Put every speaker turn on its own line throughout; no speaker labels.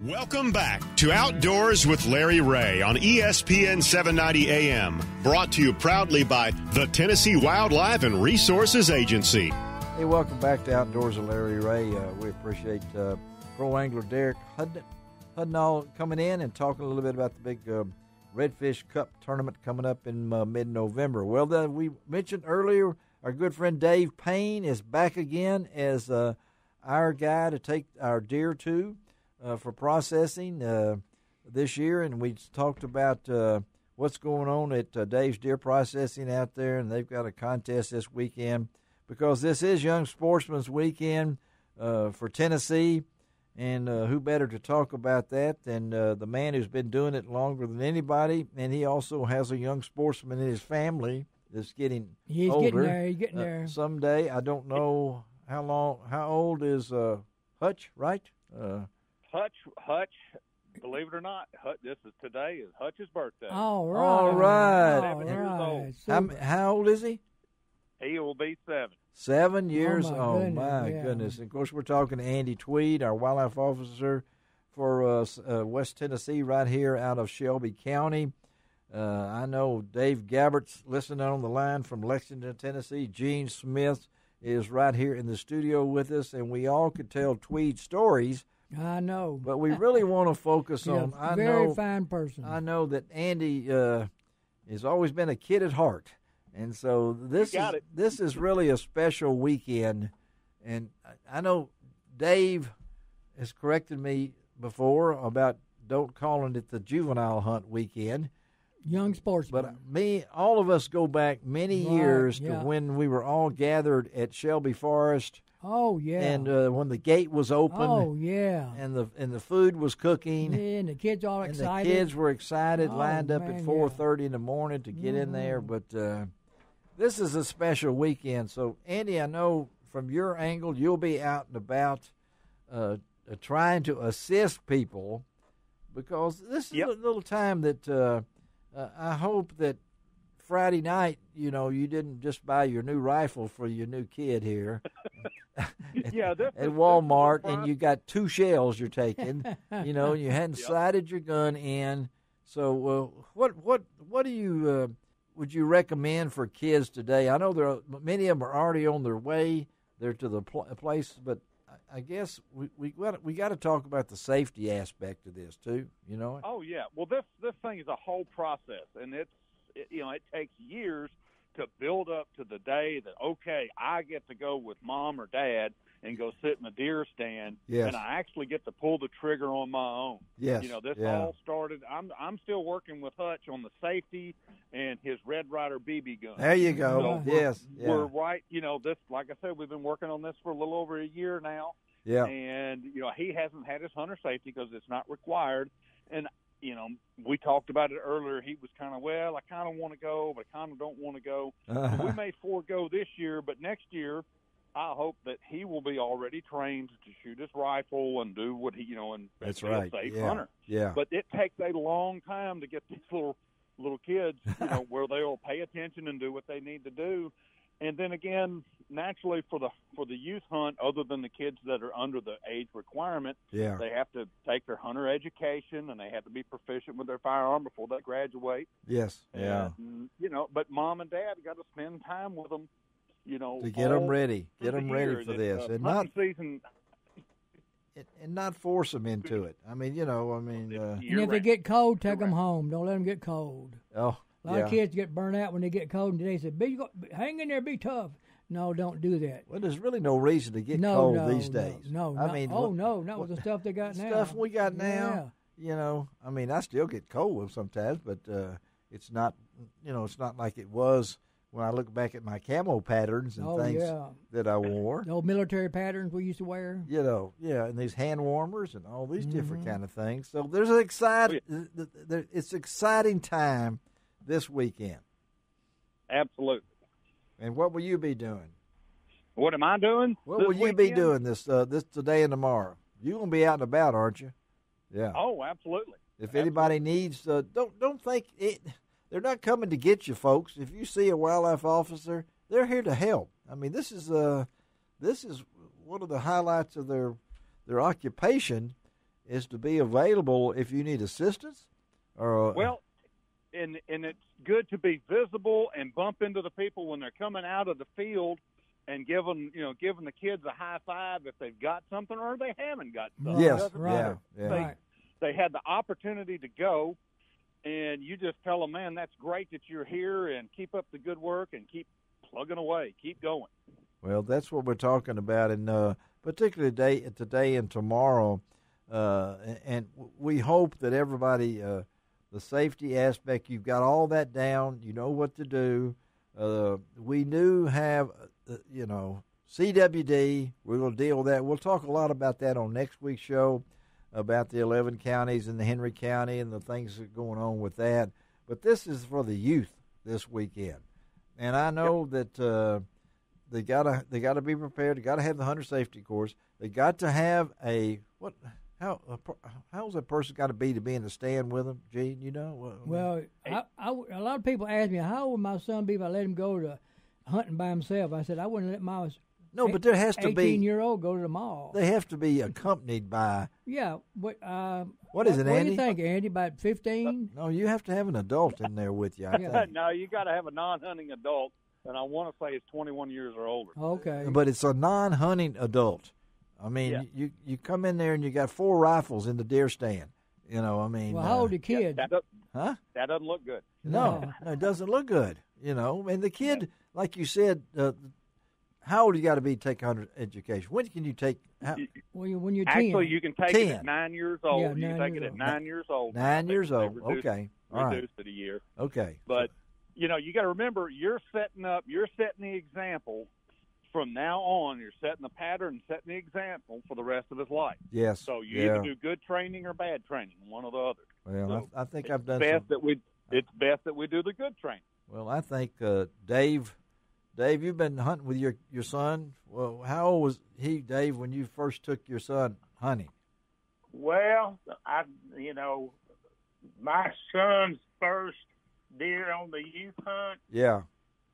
Welcome back to Outdoors with Larry Ray on ESPN 790 AM. Brought to you proudly by the Tennessee Wildlife and Resources Agency.
Hey, welcome back to Outdoors with Larry Ray. We appreciate pro angler Derek Hudnall coming in and talking a little bit about the big Redfish Cup tournament coming up in mid-November. Well, we mentioned earlier our good friend Dave Payne is back again as our guy to take our deer to for processing this year, and we talked about what's going on at Dave's Deer Processing out there, and they've got a contest this weekend because this is Young Sportsman's Weekend for Tennessee, and who better to talk about that than the man who's been doing it longer than anybody, and he also has a young sportsman in his family that's getting older.
He's getting there.
Someday, I don't know how old is Hutch, right?
Hutch, believe it or not, today is Hutch's birthday.
All right.
All right.
7 years old.
How old is he?
He will be 7.
7 years
Oh,
my
yeah.
goodness. And of course, we're talking to Andy Tweed, our wildlife officer for West Tennessee, right here out of Shelby County. I know Dave Gabbert's listening on the line from Lexington, Tennessee. Gene Smith is right here in the studio with us, and we all could tell Tweed stories.
I know.
But we really want to focus on.
Very fine person.
I know that Andy has always been a kid at heart, and so this is really a special weekend. And I know Dave has corrected me before about don't calling it the juvenile hunt weekend.
Young sportsman.
But all of us go back many years to when we were all gathered at Shelby Forest.
Oh yeah,
and when the gate was open.
Oh yeah,
and the food was cooking.
Yeah, and the kids all excited.
And the kids were excited, lined up at 4:30 in the morning to get in there. But this is a special weekend. So Andy, I know from your angle, you'll be out and about trying to assist people because this is a little time that I hope that Friday night, you didn't just buy your new rifle for your new kid here. At Walmart, and you got 2 shells you're taking, and you hadn't sighted your gun in. So, what do you would you recommend for kids today? I know many of them are already on their way. They're to the place, but I guess we got to talk about the safety aspect of this too.
Oh yeah. Well, this thing is a whole process, and it takes years to build up to the day that, okay, I get to go with mom or dad and go sit in a deer stand, and I actually get to pull the trigger on my own.
Yes.
All started. I'm still working with Hutch on the safety and his Red Ryder BB gun.
There you go.
So we're right. This, like I said, we've been working on this for a little over a year now.
Yeah.
And he hasn't had his hunter safety because it's not required. And we talked about it earlier. He was kind of, I kind of want to go, but I kind of don't want to go. So we may forego this year, but next year, I hope that he will be already trained to shoot his rifle and do what he, and
that's
be
right.
a safe
Yeah.
hunter.
Yeah.
But it takes a long time to get these little kids, where they'll pay attention and do what they need to do. And then again, naturally for the youth hunt, other than the kids that are under the age requirement, they have to take their hunter education and they have to be proficient with their firearm before they graduate.
Yes. Yeah.
And, but mom and dad got to spend time with them,
to get them ready, for this, and not
season.
And not force them into it. I mean,
and if they get cold, take them home. Don't let them get cold.
Oh.
A lot of kids get burnt out when they get cold, and they say, hang in there, be tough. No, don't do that.
Well, there's really no reason to get cold these days.
No, not with the stuff they got now.
Stuff we got now, I still get cold sometimes, but it's not, it's not like it was when I look back at my camo patterns and things that I wore.
The old military patterns we used to wear.
And these hand warmers and all these different kind of things. So there's an it's exciting time this weekend.
Absolutely.
And what will you be doing?
What am I doing?
What will you be doing this today and tomorrow? You're gonna be out and about, aren't you? Yeah.
Oh, absolutely.
If anybody needs, don't think it. They're not coming to get you, folks. If you see a wildlife officer, they're here to help. I mean, this is one of the highlights of their occupation is to be available if you need assistance. Or
well, and it's good to be visible and bump into the people when they're coming out of the field and giving the kids a high five if they've got something or they haven't got something.
Yes,
right.
They had the opportunity to go, and you just tell them, man, that's great that you're here, and keep up the good work and keep plugging away, keep going.
Well, that's what we're talking about, and particularly today and tomorrow, and we hope that everybody, the safety aspect, you've got all that down. You know what to do. We do have, CWD. We're going to deal with that. We'll talk a lot about that on next week's show, about the 11 counties and the Henry County and the things that are going on with that. But this is for the youth this weekend, and I know that they gotta be prepared. They got to have the hunter safety course. They got to have how's a person got to be in the stand with them, Gene? You know.
Well, a lot of people ask me how would my son be if I let him go to hunting by himself. I said I wouldn't let my
but there has to be
18-year-old go to the mall.
They have to be accompanied by.
Yeah. What
is it, Andy?
What do you think, Andy? About 15?
No, you have to have an adult in there with you. I think.
No, you got to have a non-hunting adult, and I want to say it's 21 years or older.
Okay.
But it's a non-hunting adult. I mean, you come in there and you got 4 rifles in the deer stand. You know, I mean.
Well, how old are kids?
That doesn't look good.
No, it doesn't look good. You know, and the kid, like you said, how old you got to be to take hunter education? When can you take?
When you're 10.
Actually, you can take
10.
it at 9 years old.
Yeah,
you can take it at 9 years old.
9 years old. Okay. All right.
Reduced it a year.
Okay.
But you got to remember, you're setting the example. From now on, you're setting the pattern, setting the example for the rest of his life.
Yes.
So you either do good training or bad training, one or the other.
Well,
so
I think I've done.
It's best that we do the good training.
Well, I think Dave, you've been hunting with your son. Well, how old was he, Dave, when you first took your son hunting?
Well, my son's first deer on the youth hunt.
Yeah.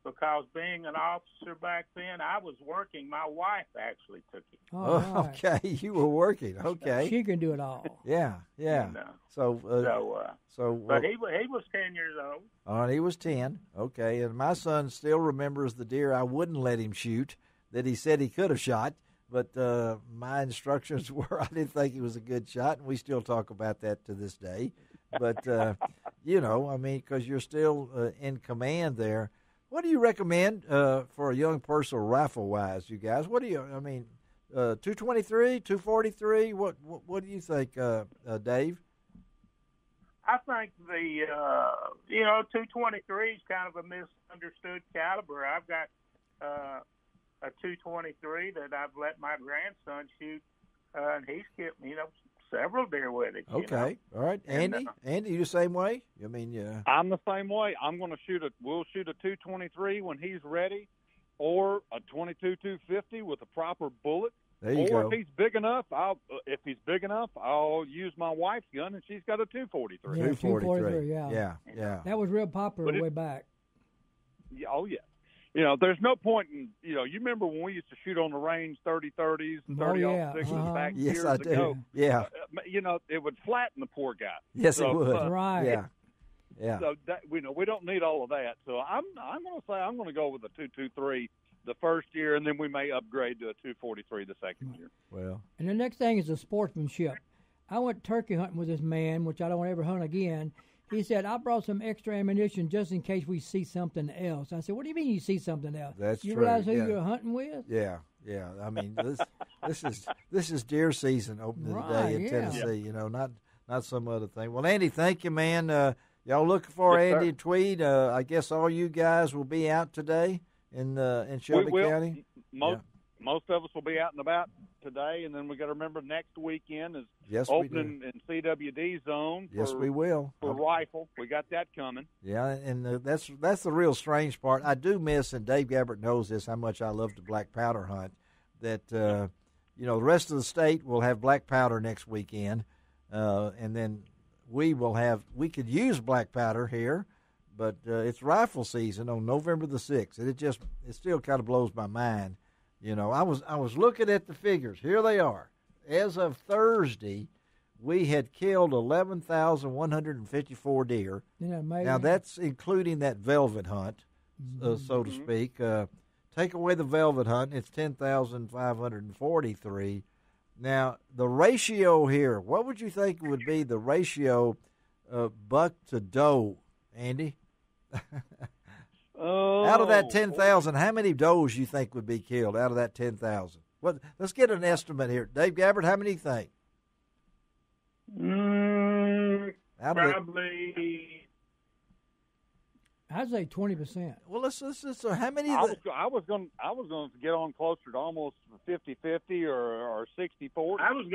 Because being an officer back then, I was working. My wife actually took it.
Oh, right. Okay. You were working. Okay.
She can do it all.
Yeah.
But he was 10 years old.
All right, he was 10. Okay, and my son still remembers the deer I wouldn't let him shoot that he said he could have shot, but my instructions were I didn't think he was a good shot, and we still talk about that to this day. But, because you're still in command there. What do you recommend for a young person rifle-wise, you guys? 223, 243? What do you think, Dave?
I think the 223 is kind of a misunderstood caliber. I've got a 223 that I've let my grandson shoot, and he's killed several deer with it.
Okay, all right, Andy. Andy, you the same way? I mean,
I'm the same way. I'm going to we'll shoot a 223 when he's ready, or a 22-250 with a proper bullet.
There you go.
Or if he's big enough, I'll use my wife's gun, and she's got a 243.
Yeah, 243.
Yeah.
That was real popular way back.
Oh yeah. There's no point in, you remember when we used to shoot on the range 30-30s and 30-06s back years ago?
Yeah.
It would flatten the poor guy.
Yes, it would.
Right.
Yeah.
So that, we don't need all of that. So I'm going to say I'm going to go with a 223 the first year, and then we may upgrade to a 243 the second year.
Well.
And the next thing is the sportsmanship. I went turkey hunting with this man, which I don't ever hunt again. He said, I brought some extra ammunition just in case we see something else. I said, what do you mean you see something else?
That's
you
true.
realize who you're hunting with?
Yeah. I mean, this is deer season opening today in Tennessee. Not some other thing. Well, Andy, thank you, man. Y'all looking for Andy and Tweed? I guess all you guys will be out today in Shelby County.
Most of us will be out and about today, and then we got to remember next weekend is opening in CWD zone.
Yes, we will
for rifle. We got that coming.
Yeah, and that's the real strange part. I do miss, and Dave Gabbert knows this, how much I love to black powder hunt. That the rest of the state will have black powder next weekend, and then we could use black powder here, but it's rifle season on November the 6th, and it still kind of blows my mind. I was looking at the figures. Here they are. As of Thursday, we had killed 11,154 deer.
Isn't that amazing?
Now, that's including that velvet hunt, so to speak. Take away the velvet hunt, it's 10,543. Now, the ratio here, what would you think would be the ratio of buck to doe, Andy? Out of that 10,000, how many does you think would be killed out of that 10,000? Let's get an estimate here. Dave Gabbard, how many do you think?
Probably.
I'd say 20%.
Well, let's so how many?
I was going to get on closer to almost 50-50 or 60-40.
I was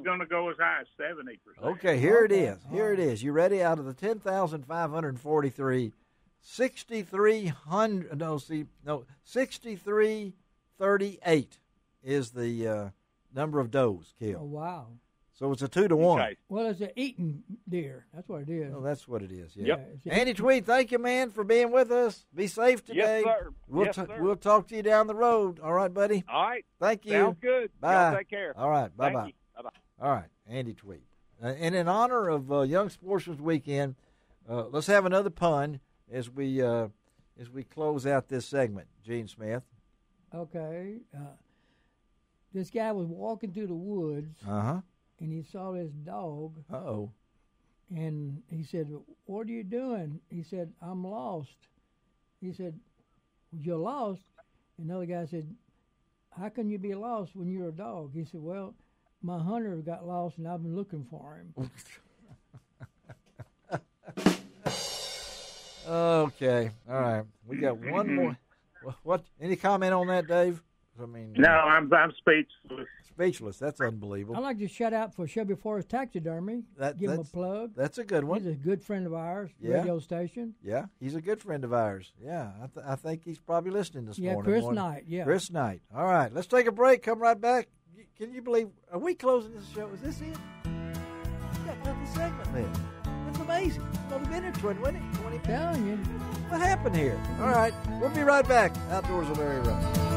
going to go as high as 70%.
Okay, here it is. Here it is. You ready? Out of the 10,543, 6338 is the number of does killed.
Oh, wow.
So it's a 2-to-1.
Okay.
Well, it's an eating deer. That's what it is.
Oh, that's what it is. Yeah.
Yep.
Andy Tweed, thank you, man, for being with us. Be safe today.
Yes, sir.
We'll talk to you down the road. All right, buddy?
All right.
Thank you.
Sounds good.
Bye.
Y'all take care.
All right. Bye-bye.
Thank you. Bye-bye.
All right, Andy Tweed. And in honor of Young Sportsman's Weekend, let's have another pun as we close out this segment. Gene Smith.
Okay. This guy was walking through the woods.
Uh-huh.
And he saw this dog.
Uh-oh.
And he said, "What are you doing?" He said, "I'm lost." He said, "You're lost?" And another guy said, "How can you be lost when you're a dog?" He said, "Well, my hunter got lost and I've been looking for him."
Okay. All right. We got one more. What? Any comment on that, Dave? I mean,
No, I'm speechless.
Speechless. That's unbelievable.
I'd like to shout out for Shelby Forest Taxidermy. Give him a plug.
That's a good one.
He's a good friend of ours,
Yeah.
radio station.
Yeah, he's a good friend of ours. Yeah, I think he's probably listening this morning.
Chris Knight, yeah.
Chris Knight. All right, let's take a break. Come right back. Can you believe, are we closing this show? Is this it? We got another segment left. That's amazing. It's only been here 20 minutes.
Telling you.
What happened here? All right, we'll be right back. Outdoors with Larry Ray.